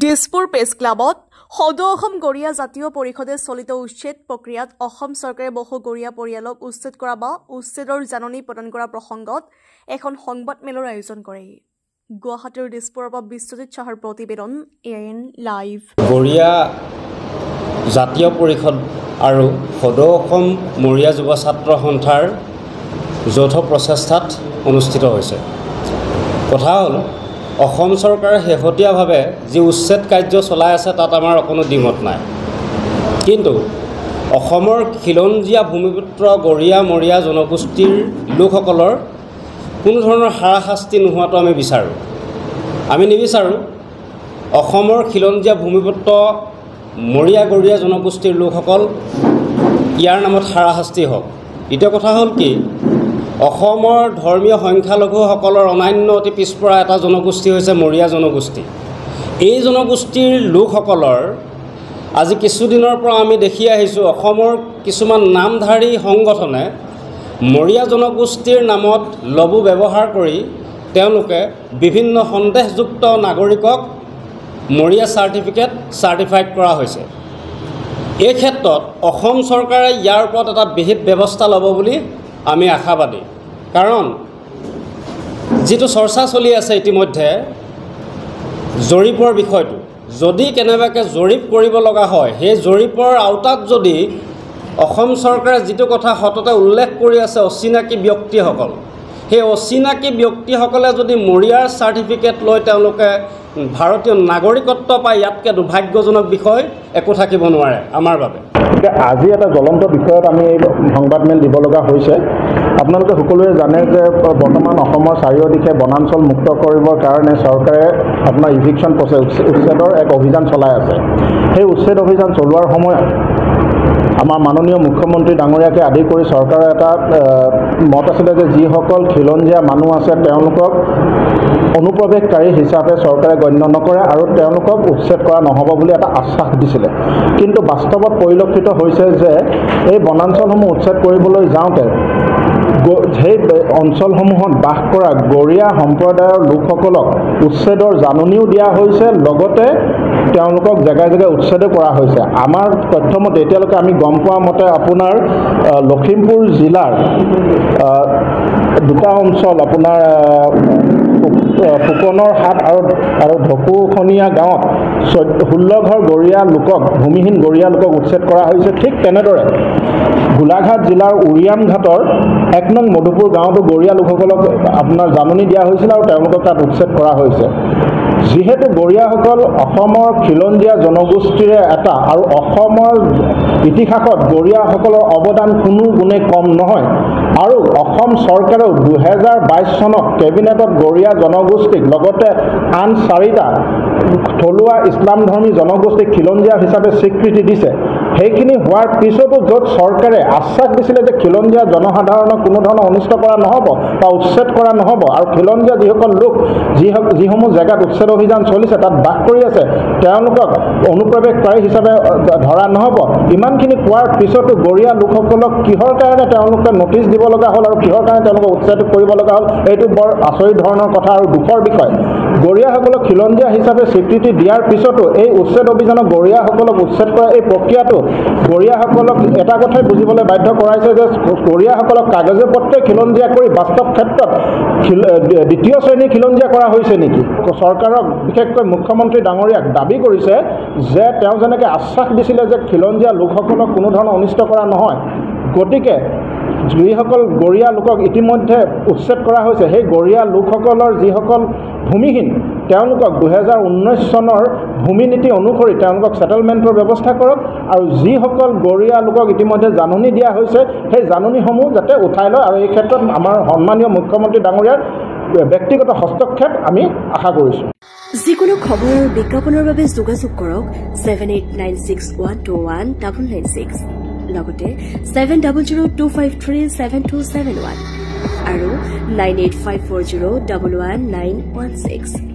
Dispur press ক্লাবত সদৌ অসম গৰিয়া জাতীয় পৰিষদে চলিত উচ্ছেদ প্ৰক্ৰিয়াত অসম চৰকাৰে বহু গৰিয়া পৰিয়ালক উচ্ছেদ কৰা বা উচ্ছেদৰ জাননী প্ৰদান কৰা প্ৰসংগত এখন সংবাদমেলৰ আয়োজন কৰে। গুৱাহাটীৰ দিছপুৰৰ পৰা বিশ্বজিৎ চাহাৰ প্ৰতিবেদন AN লাইভ। গৰিয়া জাতীয় পৰিষদ আৰু সদৌ অসম মৰিয়া যুৱ ছাত্ৰ সন্থাৰ যৌথ প্ৰচেষ্টাত অনুষ্ঠিত হৈছে। কথা হ'ল অসম চৰকাৰে শেহতীয়াভাৱে যি উচ্ছেদ কাৰ্য চলাই আছে তাত আমাৰ কোনো দ্বিমত নাই, কিন্তু অসমৰ খিলঞ্জীয়া ভূমিপুত্ৰ গৰিয়া মৰিয়া জনগোষ্ঠীৰ লোকসকলৰ কোনো ধৰণৰ হাৰাশাস্তি নোহোৱাটো আমি বিচাৰোঁ। আমি নিবিচাৰোঁ অসমৰ খিলঞ্জীয়া ভূমিপুত্ৰ মৰিয়া গৰিয়া জনগোষ্ঠীৰ লোকসকল ইয়াৰ নামত হাৰাশাস্তি হওক। এতিয়া কথা হ'ল কি, অসমৰ ধৰ্মীয় সংখ্যালঘুসকলৰ অনান্য অতি পিছপৰা এটা জনগোষ্ঠী হৈছে মৰিয়া জনগোষ্ঠী। এই জনগোষ্ঠীৰ লোকসকলৰ আজি কিছুদিনৰ পৰা আমি দেখি আহিছোঁ অসমৰ কিছুমান নামধাৰী সংগঠনে মৰিয়া জনগোষ্ঠীৰ নামত লবু ব্যৱহাৰ কৰি তেওঁলোকে বিভিন্ন সন্দেহযুক্ত নাগৰিকক মৰিয়া চাৰ্টিফাইড কৰা হৈছে। এই ক্ষেত্ৰত অসম চৰকাৰে ইয়াৰ ওপৰত এটা বিহিত ব্যৱস্থা ল'ব বুলি আমি আশাবাদী, কাৰণ যিটো চৰ্চা চলি আছে ইতিমধ্যে জৰীপৰ বিষয়টো, যদি কেনেবাকৈ জৰীপ কৰিব লগা হয়, সেই জৰীপৰ আওতাত যদি অসম চৰকাৰে যিটো কথা সততে উল্লেখ কৰি আছে অচিনাকি ব্যক্তিসকল, সেই অচিনাকি ব্যক্তিসকলে যদি মৰিয়াৰ চাৰ্টিফিকেট লৈ তেওঁলোকে ভাৰতীয় নাগৰিকত্ব পায়, ইয়াতকৈ দুৰ্ভাগ্যজনক বিষয় একো থাকিব নোৱাৰে আমাৰ বাবে। আজি এটা জ্বলন্ত বিষয়ত আমি এই সংবাদমেল দিব লগা হৈছে। আপোনালোকে সকলোৱে জানে যে বৰ্তমান অসমৰ চাৰিওদিশে বনাঞ্চল মুক্ত কৰিবৰ কাৰণে চৰকাৰে আপোনাৰ ইভিকশ্যন উচ্ছেদৰ এক অভিযান চলাই আছে। সেই উচ্ছেদ অভিযান চলোৱাৰ সময়ত আমাৰ মাননীয় মুখ্যমন্ত্ৰী ডাঙৰীয়াকে আদি কৰি চৰকাৰৰ এটা মত আছিলে যে যিসকল খিলঞ্জীয়া মানুহ আছে তেওঁলোকক অনুপ্ৰৱেশকাৰী হিচাপে চৰকাৰে গণ্য নকৰে আৰু তেওঁলোকক উচ্ছেদ কৰা নহ'ব বুলি এটা আশ্বাস দিছিলে। কিন্তু বাস্তৱত পৰিলক্ষিত হৈছে যে এই বনাঞ্চলসমূহ উচ্ছেদ কৰিবলৈ যাওঁতে সেই অঞ্চলসমূহত বাস কৰা গৰিয়া সম্প্ৰদায়ৰ লোকসকলক উচ্ছেদৰ জাননীও দিয়া হৈছে, লগতে তেওঁলোকক জেগাই জেগাই উচ্ছেদো কৰা হৈছে। আমাৰ তথ্যমতে এতিয়ালৈকে আমি গম পোৱা মতে আপোনাৰ লখিমপুৰ জিলাৰ দুটা অঞ্চল আপোনাৰ ফুকনৰ হাট আৰু ঢকুখনীয়া গাঁৱত 16 ঘৰ গৰিয়া লোকক, ভূমিহীন গৰিয়া লোকক উচ্ছেদ কৰা হৈছে। ঠিক তেনেদৰে গোলাঘাট জিলাৰ উৰিয়াম ঘাটৰ 1 নং মধুপুৰ গাঁৱতো গৰিয়া লোকসকলক আপোনাৰ জাননী দিয়া হৈছিল আৰু তেওঁলোকক তাত উচ্ছেদ কৰা হৈছে। যিহেতু গৰিয়াসকল অসমৰ খিলঞ্জীয়া জনগোষ্ঠীৰে এটা আৰু অসমৰ ইতিহাসত গৰিয়াসকলৰ অৱদান কোনো গুণে কম নহয়, আৰু অসম চৰকাৰেও 2022 চনত কেবিনেটত গৰিয়া জনগোষ্ঠীক লগতে আন 4টা থলুৱা ইছলামধৰ্মী জনগোষ্ঠীক খিলঞ্জীয়া হিচাপে স্বীকৃতি দিছে। সেইখিনি হোৱাৰ পিছতো য'ত চৰকাৰে আশ্বাস দিছিলে যে খিলঞ্জীয়া জনসাধাৰণক কোনো ধৰণৰ অনিষ্ট কৰা নহ'ব বা উচ্ছেদ কৰা নহ'ব, আৰু খিলঞ্জীয়া যিসকল লোক যিসমূহ জেগাত উচ্ছেদ অভিযান চলিছে তাত বাস কৰি আছে তেওঁলোকক অনুপ্ৰৱেশকাৰী হিচাপে ধৰা নহ'ব, ইমানখিনি কোৱাৰ পিছতো গৰিয়া লোকসকলক কিহৰ কাৰণে তেওঁলোকে নটিচ দিব লগা হ'ল আৰু কিহৰ কাৰণে তেওঁলোকক উচ্ছেদ কৰিব লগা হ'ল, এইটো বৰ আচৰিত ধৰণৰ কথা আৰু দুখৰ বিষয়। গৰিয়াসকলক খিলঞ্জীয়া হিচাপে স্বীকৃতি দিয়াৰ পিছতো এই উচ্ছেদ অভিযানত গৰিয়াসকলক উচ্ছেদ কৰা এই প্ৰক্ৰিয়াটো গৰিয়াসকলক এটা কথাই বুজিবলৈ বাধ্য কৰাইছে যে গৰিয়াসকলক কাগজে পত্ৰে খিলঞ্জীয়া কৰি বাস্তৱ ক্ষেত্ৰত দ্বিতীয় শ্ৰেণীৰ খিলঞ্জীয়া কৰা হৈছে নেকি? চৰকাৰক বিশেষকৈ মুখ্যমন্ত্ৰী ডাঙৰীয়াক দাবী কৰিছে যে তেওঁ যেনেকৈ আশ্বাস দিছিলে যে খিলঞ্জীয়া লোকসকলক কোনো ধৰণৰ অনিষ্ট কৰা নহয়, গতিকে যিসকল গৰিয়া লোকক ইতিমধ্যে উচ্ছেদ কৰা হৈছে সেই গৰিয়া লোকসকলৰ যিসকল ভূমিহীন তেওঁলোকক 2019 চনৰ ভূমি নীতি অনুসৰি তেওঁলোকক ছেটেলমেণ্টৰ ব্যৱস্থা কৰক, আৰু যিসকল গৰিয়া লোকক ইতিমধ্যে জাননী দিয়া হৈছে সেই জাননীসমূহ যাতে উঠাই লয়, আৰু এই ক্ষেত্ৰত আমাৰ সন্মানীয় মুখ্যমন্ত্ৰী ডাঙৰীয়াৰ ব্যক্তিগত হস্তক্ষেপ আমি আশা কৰিছোঁ। যিকোনো খবৰ আৰু বিজ্ঞাপনৰ বাবে যোগাযোগ কৰক 7896121996 লগতে 7002537271 আৰু 9854011916।